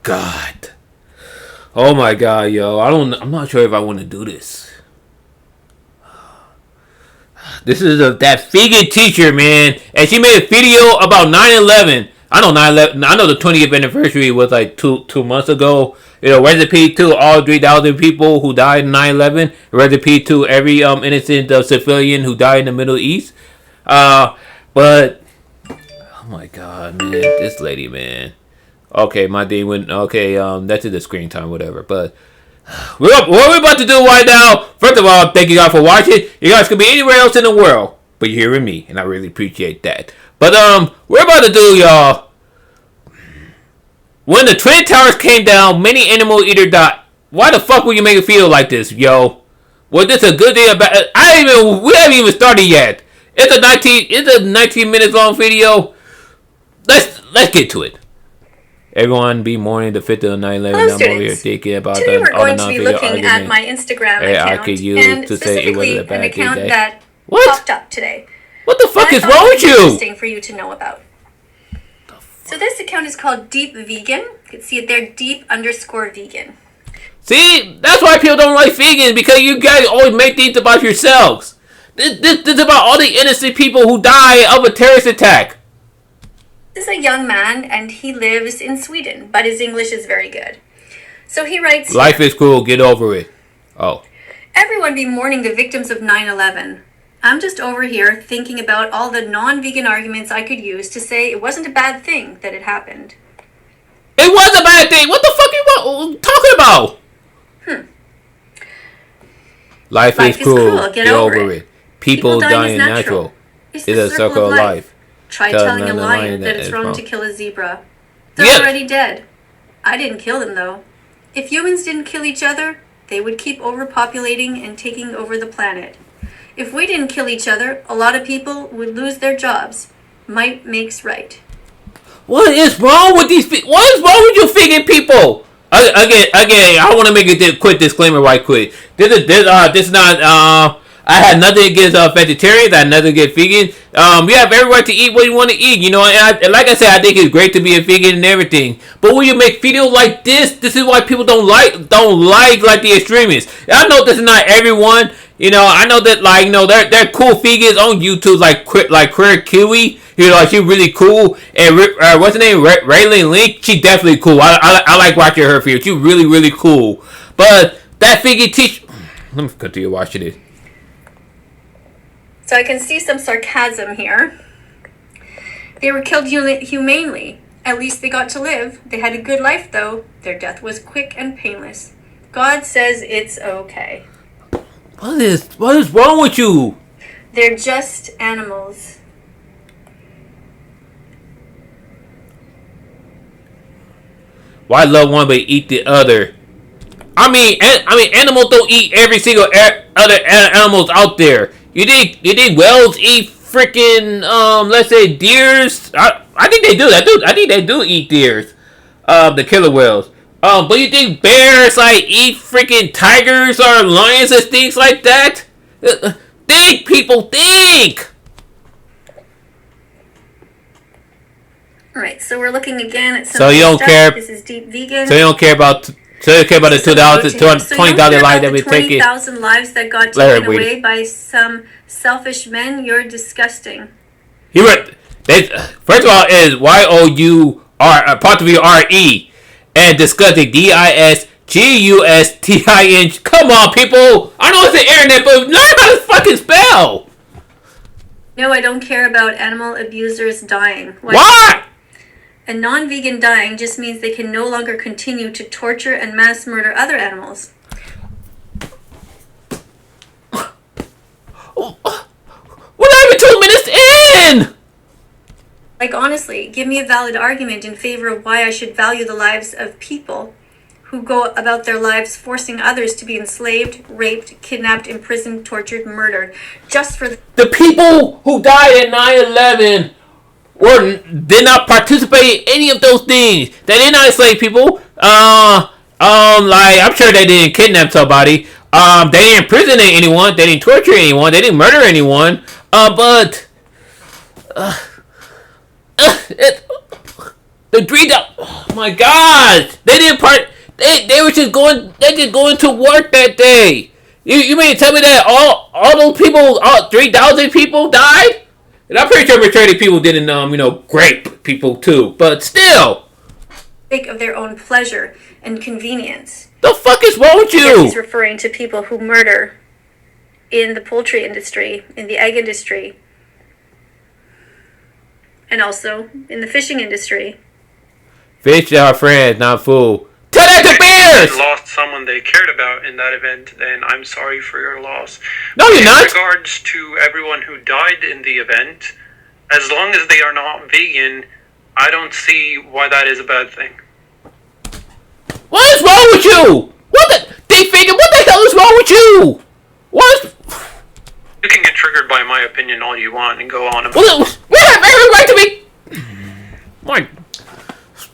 God. Oh my God, yo. I'm not sure if I want to do this. This is that vegan teacher, man. And she made a video about 9/11. I know 9/11. I know the 20th anniversary was like two months ago. You know, rest in peace to all 3,000 people who died in 9/11. Rest in peace to every innocent civilian who died in the Middle East. But oh my God, man, this lady, man. Okay, my day went. Okay, that's the screen time, whatever. But what we're about to do right now. First of all, thank you guys for watching. You guys could be anywhere else in the world, but you're hearing me, and I really appreciate that. But we're about to do, y'all. When the Twin Towers came down, many animal eater died. Why the fuck would you make it feel like this, yo? Was this a good day or bad? We haven't even started yet. It's a 19 minutes long video. Let's get to it. Everyone be mourning the 5th of 9/11. I'm over here thinking about today we're going to be looking at my Instagram account, I could use and to say it wasn't a bad an account day. that What? popped up today. What the fuck is And I thought wrong it with would be you? Interesting for you to know about. So this account is called Deep Vegan. You can see it there, Deep_Vegan. See, that's why people don't like vegans, because you guys always make things about yourselves. This is about all the innocent people who die of a terrorist attack. This is a young man, and he lives in Sweden, but his English is very good. So he writes, Life is cruel, get over it. Oh. Everyone be mourning the victims of 9/11. I'm just over here thinking about all the non-vegan arguments I could use to say it wasn't a bad thing that it happened. It was a bad thing. What the fuck are you talking about? Life is cruel, get over it. People dying natural. It's a the circle of life. Try telling a lion that it's wrong to kill a zebra. They're already dead. I didn't kill them, though. If humans didn't kill each other, they would keep overpopulating and taking over the planet. If we didn't kill each other, a lot of people would lose their jobs. Might makes right. What is wrong with these people? What is wrong with you vegan people? Again, I want to make a quick disclaimer right quick. This is not, I had nothing against vegetarians. I had nothing against vegans. You have every right to eat what you want to eat, you know. And like I said, I think it's great to be a vegan and everything. But when you make videos like this is why people don't like the extremists. I know this is not everyone. You know, I know that, like, you know, they're cool vegans on YouTube, like Queer Kiwi. You know, she's really cool. And what's her name? Raylan Link. She's definitely cool. I like watching her video. She's really, really cool. But that vegan teach. Let me continue watching it. So I can see some sarcasm here. They were killed humanely. At least they got to live. They had a good life, though. Their death was quick and painless. God says it's okay. What is wrong with you? They're just animals. Why love one but eat the other? I mean, animals don't eat every single other animals out there. You think whales eat freaking let's say deers? I think they do. I think they do eat deers. The killer whales. But you think bears like eat freaking tigers or lions and things like that? Think, people, think. Alright, so we're looking again at some. So you don't care. This is Deep Vegan. So you don't care about. So you care about the 20,000 lives that we take. 20,000 lives that got taken away by some selfish men. You're disgusting. First of all, is YOUR apostrophe RE and disgusting DISGUSTIN. Come on, people! I know it's the internet, but learn how to fucking spell. No, I don't care about animal abusers dying. What? A non-vegan dying just means they can no longer continue to torture and mass murder other animals. We're not even 2 minutes in! Like, honestly, give me a valid argument in favor of why I should value the lives of people who go about their lives forcing others to be enslaved, raped, kidnapped, imprisoned, tortured, murdered, just for the people who died in 9/11 did not participate in any of those things. They did not enslave people. Like, I'm sure they didn't kidnap somebody. They didn't imprison anyone. They didn't torture anyone. They didn't murder anyone. The 3,000. Oh my God! They didn't part. They were just going. They just going to work that day. You mean to tell me that all those people, all 3,000 people died? And I'm pretty sure majority of people didn't grape people too. But still, think of their own pleasure and convenience. The fuck is wrong with you? Yes, he's referring to people who murder in the poultry industry, in the egg industry, and also in the fishing industry. Fish are friends, not food. Tell that to bears! If they lost someone they cared about in that event, then I'm sorry for your loss. No, you're not. In regards to everyone who died in the event, as long as they are not vegan, I don't see why that is a bad thing. What is wrong with you? They figure, what the hell is wrong with you? What? You can get triggered by my opinion all you want and go on about we have every right to be. What?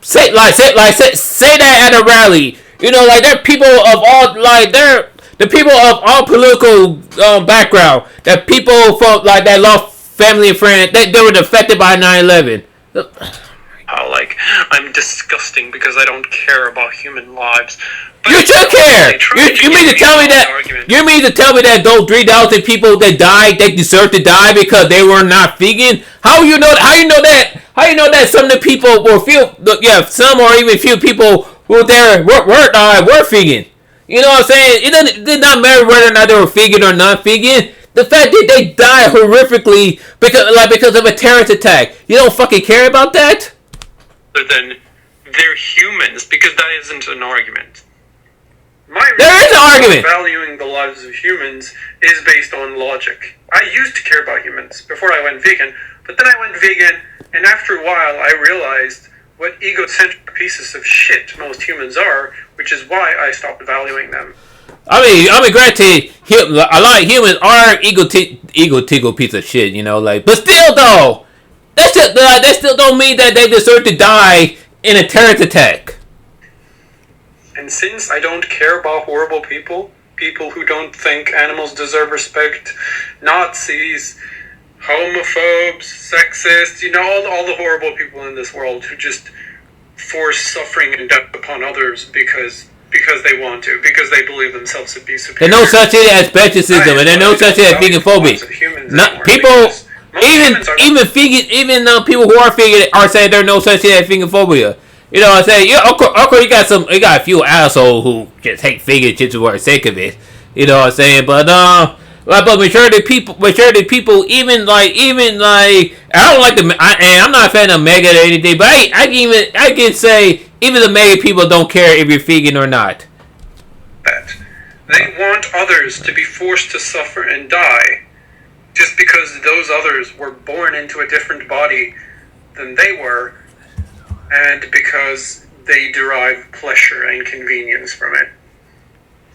Say that at a rally. You know, like they're people of all, like they're the people of all political background. That people from like that lost family and friends. They were affected by 9/11. Like I'm disgusting because I don't care about human lives. But you should care. You mean to tell me that? You mean to tell me that those 3,000 people that died, they deserve to die because they were not vegan? How you know that some of the people were some or even few people who there were vegan. You know what I'm saying? It did not matter whether or not they were vegan or not vegan. The fact that they died horrifically because of a terrorist attack. You don't fucking care about that? But then they're humans because that isn't an argument. There is an argument. Valuing the lives of humans is based on logic. I used to care about humans before I went vegan, but then I went vegan, and after a while I realized what egocentric pieces of shit most humans are, which is why I stopped valuing them. I mean, granted, a lot of humans are egotistical piece of shit, you know, like, but still though, that still don't mean that they deserve to die in a terrorist attack. And since I don't care about horrible people who don't think animals deserve respect, Nazis, homophobes, sexists, you know, all the horrible people in this world who just force suffering and death upon others because they want to, because they believe themselves to be superior. There's no such thing as prejudicism, and there's no such thing as veganphobia. People, even people who are vegan are saying there's no such thing as veganphobia. You know what I'm saying? Yeah, of course, you got a few assholes who just hate vegan shit for the sake of it. You know what I'm saying? But majority of people, even like, I don't like I'm not a fan of MAGA or anything, but I can say even the MAGA people don't care if you're vegan or not. That they want others to be forced to suffer and die, just because those others were born into a different body than they were. And because they derive pleasure and convenience from it.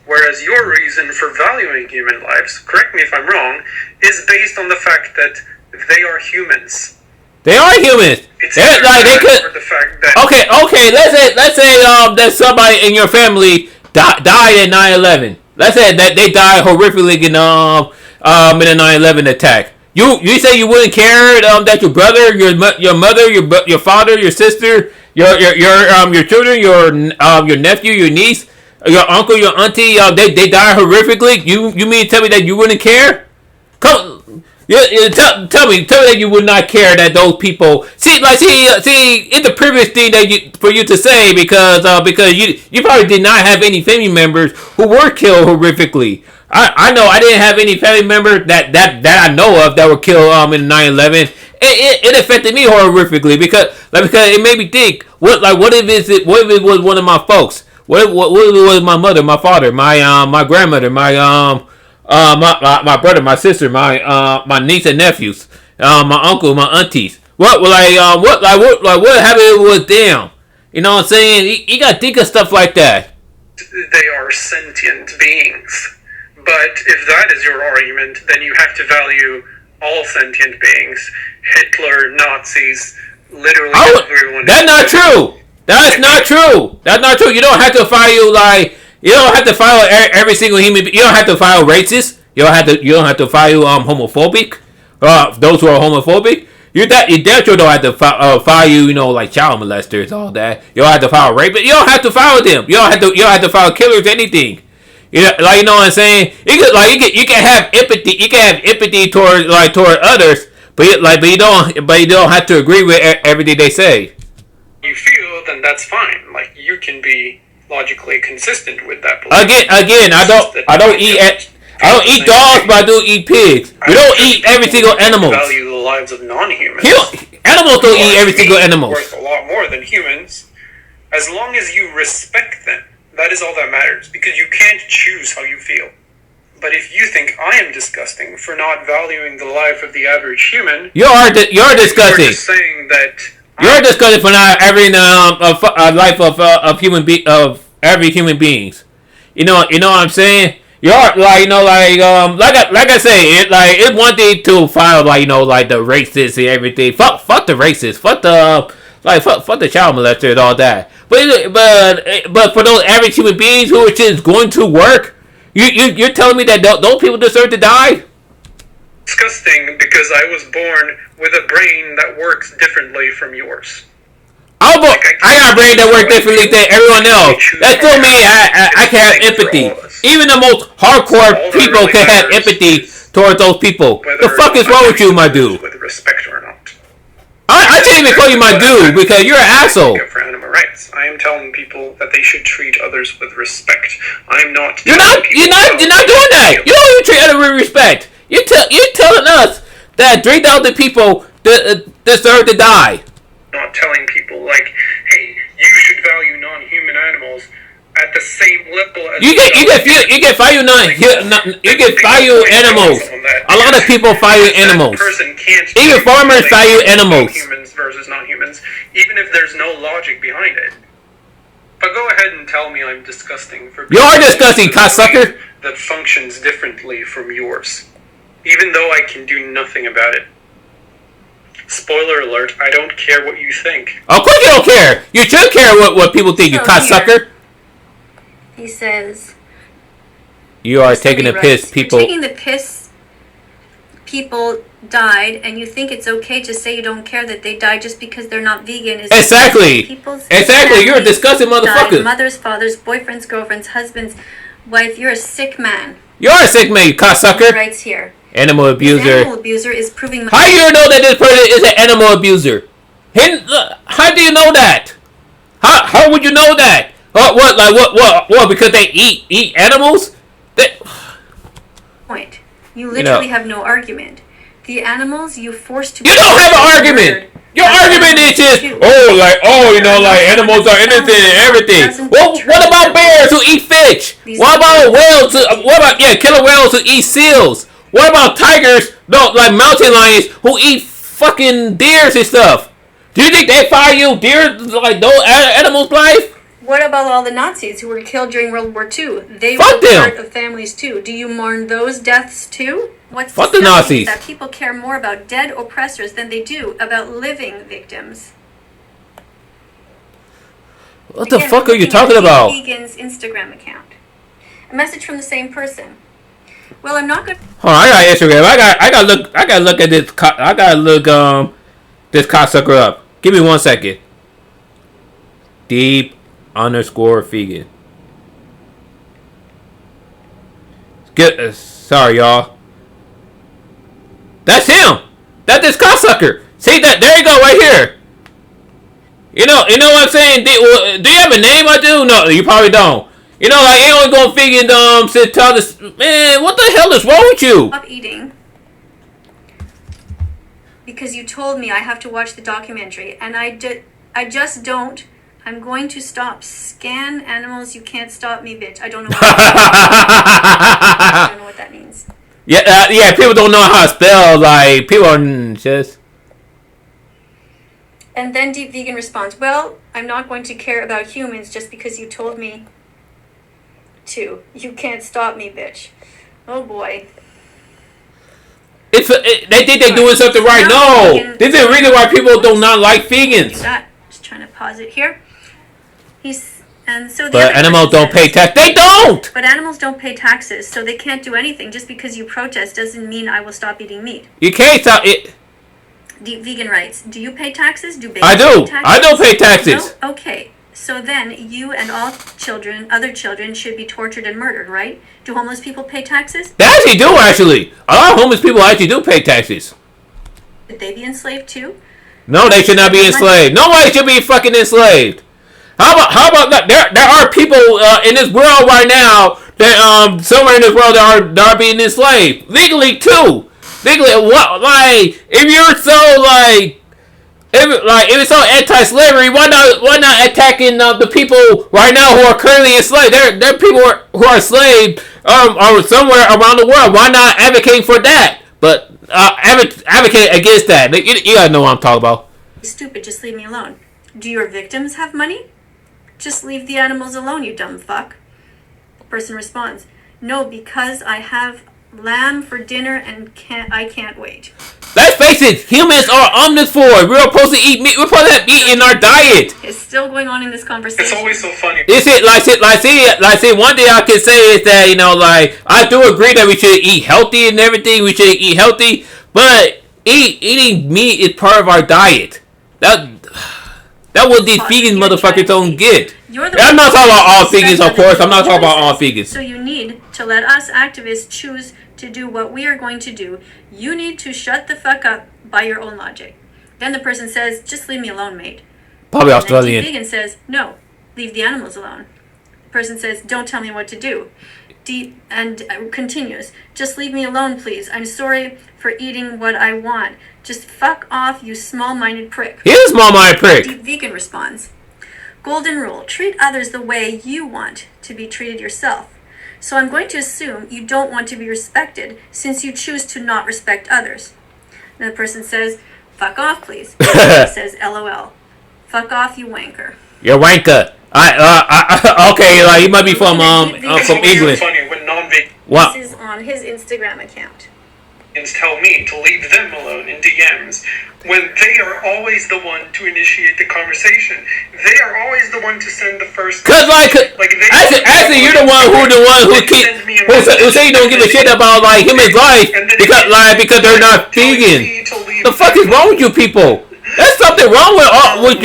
Whereas your reason for valuing human lives, correct me if I'm wrong, is based on the fact that they are humans. They are humans. It's like they could. The fact that okay. Let's say that somebody in your family died in 9/11. Let's say that they died horrifically in a 9/11 attack. You say you wouldn't care that your brother, your mother, your father, your sister, your children, your nephew, your niece, your uncle, your auntie, they die horrifically. You mean to tell me that you wouldn't care? Tell me that you would not care that those people see it's a privilege thing for you to say because you probably did not have any family members who were killed horrifically. I know I didn't have any family members that I know of that were killed in 9/11. It affected me horrifically because it made me think what if it was one of my folks? What if it was my mother, my father, my grandmother, my brother, my sister, my niece and nephews, my uncle, my aunties. What happened if it was them? You know what I'm saying? You gotta think of stuff like that. They are sentient beings. But if that is your argument, then you have to value all sentient beings. Hitler, Nazis, literally everyone. That's not true. That's not true. That's not true. You don't have to file every single human. You don't have to file racist. You don't have to file homophobic. Those who are homophobic. You definitely don't have to file you know, like child molesters, all that. You don't have to file rape, but you don't have to file them. You don't have to file killers, anything. You know, like, you know what I'm saying? You can have empathy. You can have empathy toward others, but you don't have to agree with everything they say. You feel, then that's fine. Like, you can be logically consistent with that belief. Again, I don't eat dogs, but I do eat pigs. We don't eat every single animal. Value the lives of non-humans. Animals don't eat every single animal. Worth a lot more than humans, as long as you respect them. That is all that matters, because you can't choose how you feel. But if you think I am disgusting for not valuing the life of the average human, you're disgusting. You're just saying that you're disgusting for not having a life of every human beings. You know what I'm saying? You're like, you know, like I say, it's one thing to file, like, you know, like the racists and everything. Fuck the racists. Fuck the child molester and all that. But for those average human beings who are just going to work, you're telling me that those people deserve to die? Disgusting, because I was born with a brain that works differently from yours. I got a brain that works differently than everyone else. That still means I can have empathy. Even the most hardcore people can have empathy towards those people. The fuck is wrong with you, my dude? With respect or not. I can't even call you my dude because you're an asshole. For animal rights, I am telling people that they should treat others with respect. I'm not. You're not doing that. You don't even treat others with respect. You're telling us that 3,000 people deserve to die. Not telling people, like, hey, you should value non-human animals at the same level as you can value animals. A lot of people value animals. Even farmers value animals. Humans versus non-humans, even if there's no logic behind it. But go ahead and tell me I'm disgusting for. You are disgusting, cocksucker. That functions differently from yours, even though I can do nothing about it. Spoiler alert, I don't care what you think. Of course you don't care. You should care what people think, you cocksucker. He says... You are taking the piss, people... You're taking the piss. People died, and you think it's okay to say you don't care that they died just because they're not vegan. Exactly. You're a disgusting motherfucker. Died. Mothers, fathers, boyfriends, girlfriends, husbands, wife. You're a sick man. You're a sick man, you cocksucker. He writes here. Animal abuser. This animal abuser is proving... How do you know that this person is an animal abuser? How do you know that? How would you know that? What? Because they eat animals? Point. You literally have no argument. The animals you forced to... You don't have an argument! Your argument is just, animals are innocent and everything. Well, what about bears who eat fish? What about whales? Killer whales who eat seals? What about tigers, like mountain lions, who eat fucking deers and stuff? Do you think they value deer, like those animals' life? What about all the Nazis who were killed during World War II? They Fuck were them. part of families too. Do you mourn those deaths too? Fuck the Nazis. That people care more about dead oppressors than they do about living victims. What the fuck are you talking about? Vegan's Instagram account. A message from the same person. Well, I'm not gonna. Hold on, I got Instagram. I gotta look at this. I gotta look this cocksucker up. Give me 1 second. Deep_vegan. Good. Sorry, y'all. That's him. That's this cocksucker. See that? There you go, right here. You know what I'm saying? Do you have a name? I do. No, you probably don't. You know, like, you ain't only going vegan, sit tell this, man, what the hell is wrong with you? Stop eating. Because you told me I have to watch the documentary, and I just don't. I'm going to stop. Scan animals, you can't stop me, bitch. I don't know what I don't know what that means. Yeah, people don't know how to spell, like, people are just... And then Deep Vegan responds, well, I'm not going to care about humans just because you told me to. You can't stop me, bitch. Oh, boy. They think they're doing something right. No! This is the reason why people do not like vegans. Just trying to pause it here. But animals don't pay tax. They don't! But animals don't pay taxes, so they can't do anything. Just because you protest doesn't mean I will stop eating meat. You can't stop it. Deep Vegan writes, do you pay taxes? Do babies I do. pay taxes? I do pay taxes. No? Okay. So then, you and all other children, should be tortured and murdered, right? Do homeless people pay taxes? They actually do, actually. A lot of homeless people actually do pay taxes. Should they be enslaved too? No, they should not be enslaved. Nobody should be fucking enslaved. How about that? There are people in this world right now that somewhere in this world that are being enslaved legally too. Legally, what? Like, if you're so if it's so anti-slavery, why not attacking the people right now who are currently enslaved? There are people who are enslaved are somewhere around the world. Why not advocating for that? But advocate against that. You gotta know what I'm talking about. Stupid, just leave me alone. Do your victims have money? Just leave the animals alone, you dumb fuck. The person responds, no, because I have lamb for dinner and I can't wait. Let's face it, humans are omnivores. We're supposed to eat meat. We're supposed to have meat in our diet. It's still going on in this conversation. It's always so funny. Is it one thing I can say is that I do agree that we should eat healthy and everything. We should eat healthy, but eating meat is part of our diet. That what these vegan motherfuckers don't get. I'm not talking about all vegans, of course. I'm not talking about all vegans. So you need to let us activists choose to do what we are going to do. You need to shut the fuck up by your own logic. Then the person says, just leave me alone, mate. Probably and Australian. Deep Vegan says, no, leave the animals alone. The person says, don't tell me what to do. Deep and continues, just leave me alone, please. I'm sorry for eating what I want. Just fuck off, you small-minded prick. He's a small-minded prick. Deep Vegan responds, golden rule, treat others the way you want to be treated yourself. So I'm going to assume you don't want to be respected since you choose to not respect others. And the person says, fuck off, please. He says, LOL. Fuck off, you wanker. You're wanker. Okay, you might be from England. Funny when What? This is on his Instagram account. Tell me to leave them alone in DMs when they are always the one to initiate the conversation. They are always the one to send the first. Cause actually you're the one who say you don't give a shit about human life because they're not vegan. The fuck is wrong with you people? There's something wrong with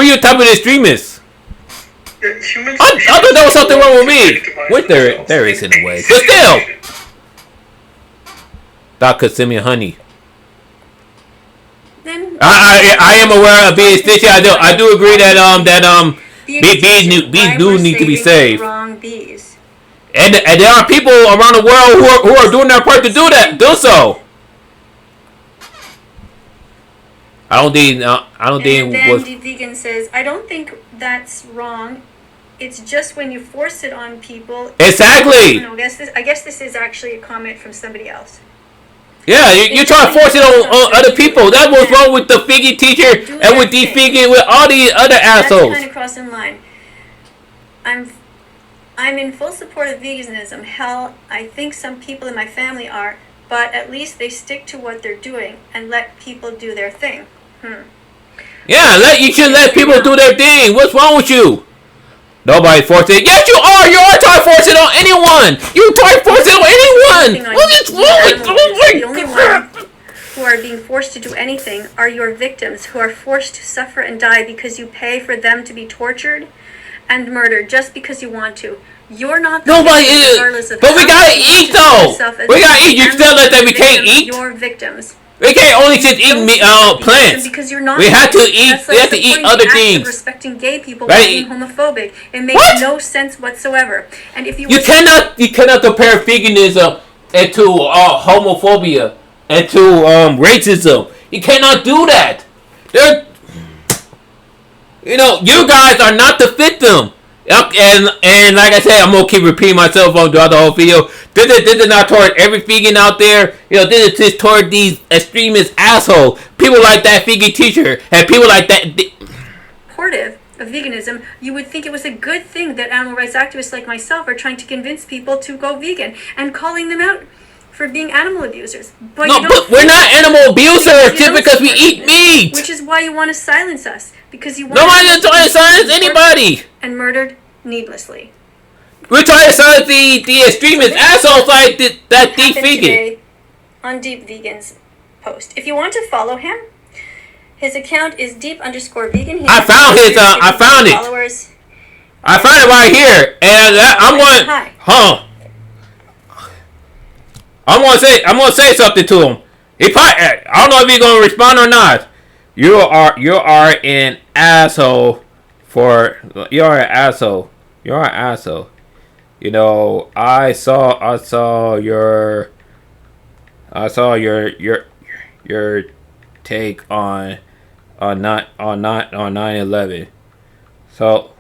you type of extremists. I thought there was something wrong with me. What there is in a way, but still. Dr. Simeon Honey. Then I am aware of being stitchy. I do agree that bees do need to be saved. Wrong bees. And there are people around the world who are doing their part to do so. I don't think. And then Deep Vegan says, I don't think that's wrong. It's just when you force it on people. Exactly. I guess this is actually a comment from somebody else. Yeah, you try to force it on other people. That's what's wrong with the vegan teacher and with Deep Vegan, with all these other assholes. That's kind of crossing line. I'm in full support of veganism. Hell, I think some people in my family are, but at least they stick to what they're doing and let people do their thing. Yeah, you should let people do their thing. What's wrong with you? Nobody forcing it. Yes, you are. You are trying to force it on anyone. You try to force it on anyone. What is wrong? The only ones who are being forced to do anything are your victims, who are forced to suffer and die because you pay for them to be tortured and murdered just because you want to. You're not the nobody victim, is. regardless of But we gotta eat though. We gotta eat. You still that we can't eat. Your victims. We can't only just eat plants. Because you're not. We have to eat. We have to eat other things. Respecting gay people, right? Being homophobic, it makes no sense whatsoever. And if you cannot compare veganism into homophobia and to racism. You cannot do that. You guys are not the victim. And like I said, I'm gonna keep repeating myself throughout the whole video. This is not toward every vegan out there. This is just toward these extremist assholes. People like that vegan teacher and people like that. Supportive of veganism, you would think it was a good thing that animal rights activists like myself are trying to convince people to go vegan and calling them out for being animal abusers. But we're not animal abusers just because we eat meat. Which is why you want to silence us. Because you want nobody's trying to silence anybody. And murdered needlessly. We're trying to silence the extremist assholes like that Deep Vegan. On Deep Vegan's post. If you want to follow him, his account is deep_vegan. I found his. I found it. Followers. I found it right here, and I'm going. Huh? I'm gonna say something to him. He probably, I don't know if he's gonna respond or not. You are an asshole. You're an asshole. You're an asshole. You know, I saw your take on 9/11. So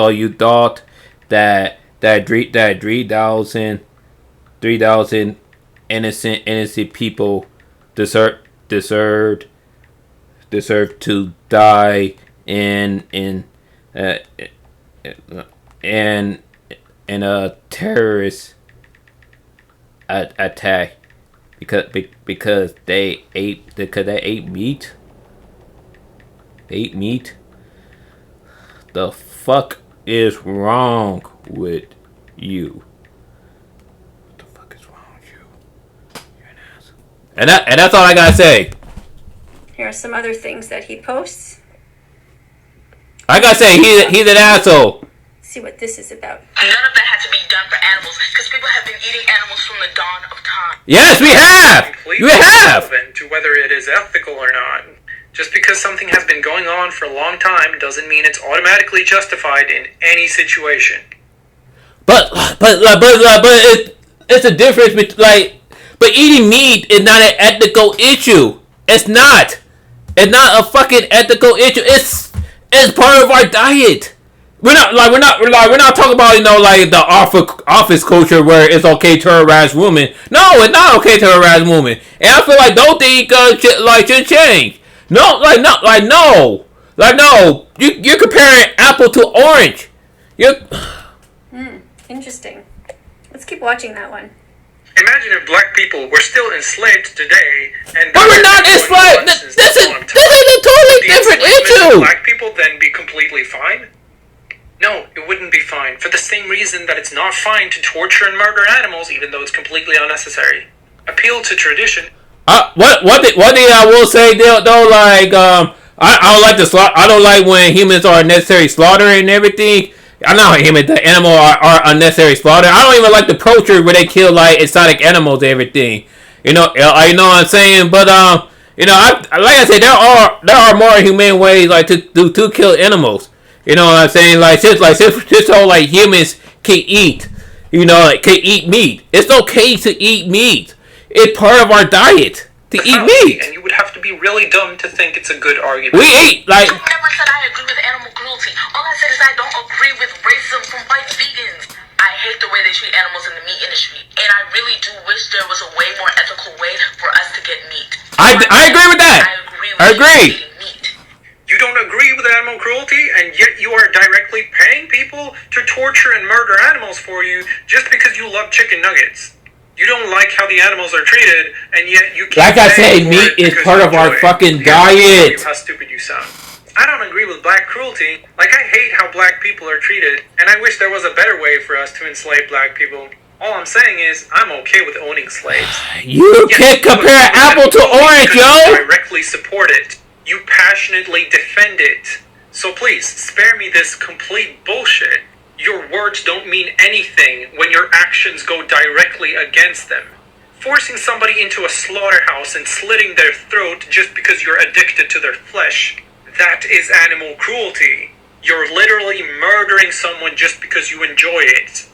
you thought that 3,000 innocent people deserved to die in a terrorist attack because they ate meat. The fuck is wrong with you? What the fuck is wrong with you? You're an ass. And that's all I gotta say. Here are some other things that he posts. I gotta say, he's an asshole. See what this is about. None of that had to be done for animals, because people have been eating animals from the dawn of time. Yes, we have. You have. To whether it is ethical or not. Just because something has been going on for a long time doesn't mean it's automatically justified in any situation. But it's a difference between but eating meat is not an ethical issue. It's not. It's not a fucking ethical issue. It's part of our diet. We're not talking about the office culture where it's okay to harass women. No, it's not okay to harass women. And I feel like those things should change. No. You're comparing apple to orange. Interesting. Let's keep watching that one. Imagine if black people were still enslaved today, and but we're not enslaved. This is a totally different issue. Black people then be completely fine? No, it wouldn't be fine. For the same reason that it's not fine to torture and murder animals, even though it's completely unnecessary. Appeal to tradition. One thing I will say though, I don't like I don't like when humans are unnecessary slaughter and everything. I know the animal are unnecessary slaughter. I don't even like the torture where they kill exotic animals and everything. You know what I'm saying? But like I said, there are more humane ways to kill animals. You know what I'm saying? Just so humans can eat. Can eat meat. It's okay to eat meat. It's part of our diet to eat meat. And you would have to be really dumb to think it's a good argument. We eat I never said I agree with animal cruelty. All I said is I don't agree with racism from white vegans. I hate the way they treat animals in the meat industry, and I really do wish there was a way more ethical way for us to get meat. I agree with that. I agree. Meat. You don't agree with animal cruelty, and yet you are directly paying people to torture and murder animals for you just because you love chicken nuggets. You don't like how the animals are treated, and yet you keep like I say, meat is part of our fucking diet. How stupid you sound. I don't agree with black cruelty. I hate how black people are treated, and I wish there was a better way for us to enslave black people. All I'm saying is, I'm okay with owning slaves. You can't compare apple to orange, yo! You directly support it. You passionately defend it. So please, spare me this complete bullshit. Your words don't mean anything when your actions go directly against them. Forcing somebody into a slaughterhouse and slitting their throat just because you're addicted to their flesh, that is animal cruelty. You're literally murdering someone just because you enjoy it.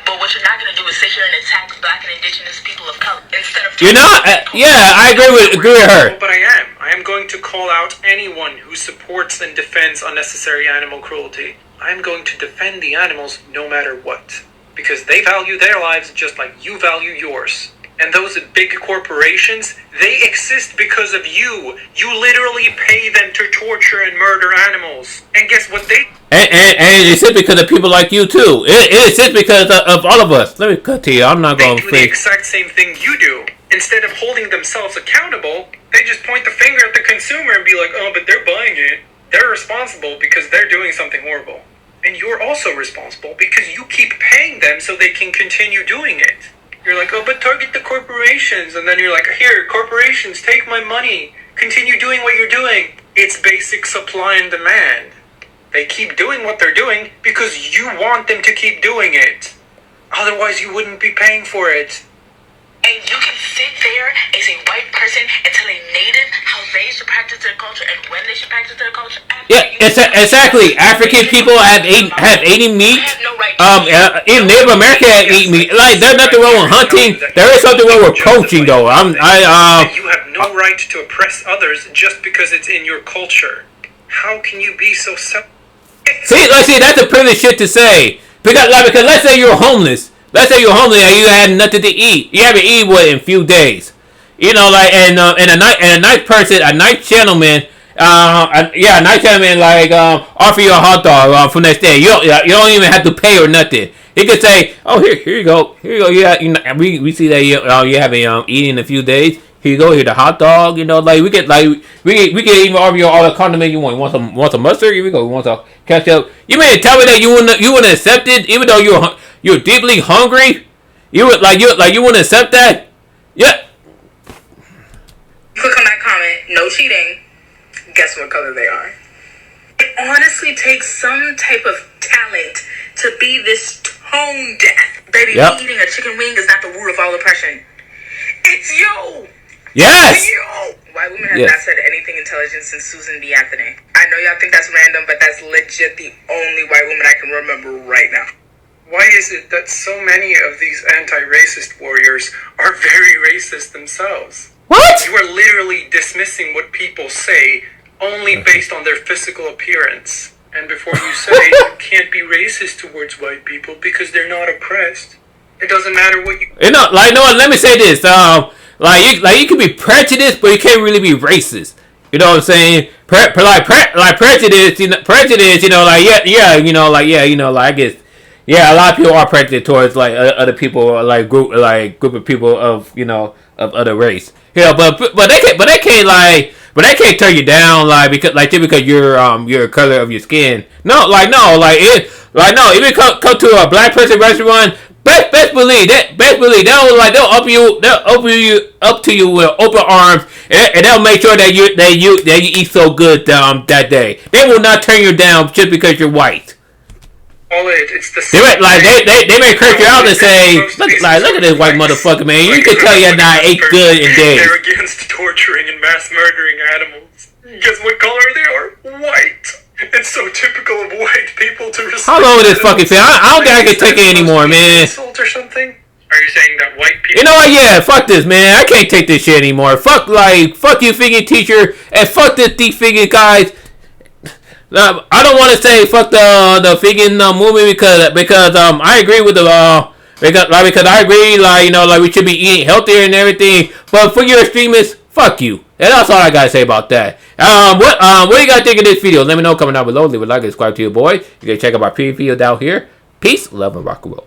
But what you're not going to do is sit here and attack black and indigenous people of color instead of... You're not... I agree with her. But I am. I am going to call out anyone who supports and defends unnecessary animal cruelty. I am going to defend the animals no matter what. Because they value their lives just like you value yours. And those big corporations, they exist because of you. You literally pay them to torture and murder animals. And guess what they... And it's just because of people like you, too. It's just because of all of us. Let me cut to you. I'm not going to... They do the exact same thing you do. Instead of holding themselves accountable, they just point the finger at the consumer and be like, oh, but they're buying it. They're responsible because they're doing something horrible. And you're also responsible because you keep paying them so they can continue doing it. You're like, oh, but target the corporations. And then you're like, here, corporations, take my money. Continue doing what you're doing. It's basic supply and demand. They keep doing what they're doing because you want them to keep doing it. Otherwise, you wouldn't be paying for it. And you can sit there as a white person and tell a native how they should practice their culture and when they should practice their culture. Yeah, exactly. African people have eaten meat. In Native America have eaten meat. Like, there's nothing wrong with hunting. There is something wrong with poaching, though. You have no right to oppress others just because it's in your culture. How can you be so See, that's a privileged shit to say. Because let's say you're homeless. Let's say you're homeless and you had nothing to eat. You haven't eaten in a few days. You know, like, and a nice person, a nice gentleman, a nice gentleman, like, offer you a hot dog for next day. You don't even have to pay or nothing. He could say, oh, here you go. Yeah, we see that you haven't eaten in a few days. Here you go. Here's the hot dog. You know, like we can even offer you all the condiment you want. You want some mustard? Here we go. You want some ketchup? You mean to tell me that you wouldn't accept it, even though you're deeply hungry? You wouldn't accept that? Yeah. Click on that comment. No cheating. Guess what color they are. It honestly takes some type of talent to be this tone deaf. Baby, me eating a chicken wing is not the root of all oppression. It's you. Yes! White women have not said anything intelligent since Susan B. Anthony. I know y'all think that's random, but that's legit the only white woman I can remember right now. Why is it that so many of these anti-racist warriors are very racist themselves? What? You are literally dismissing what people say only based on their physical appearance. And before you say you can't be racist towards white people because they're not oppressed, it doesn't matter what you... let me say this. You can be prejudiced, but you can't really be racist. You know what I'm saying? Prejudice, I guess, a lot of people are prejudiced towards other people, or group of people of of other race. But they can't turn you down because you're color of your skin. If you come to a black person restaurant. Best believe they'll open you up to you with open arms, and they'll make sure that you eat so good that day. They will not turn you down just because you're white. It's the same. They may curse you out and say, look at this white motherfucker, man. You can tell you're not ate good in days. They're against torturing and mass murdering animals. Guess what color they are? White. It's so typical of white people to respect. How long is this fucking thing? I don't think I can take it anymore, man. Insult or something? Are you saying that white people... You know what? Yeah, fuck this, man. I can't take this shit anymore. Fuck you, figure teacher, and fuck this deep figure guys. I don't want to say fuck the figure movement because I agree with the because I agree we should be eating healthier and everything. But for your extremists, fuck you. And that's all I gotta say about that. What do you guys think of this video? Let me know, comment down below. Leave a like and subscribe to your boy. You can check out my previous video down here. Peace, love, and rock and roll.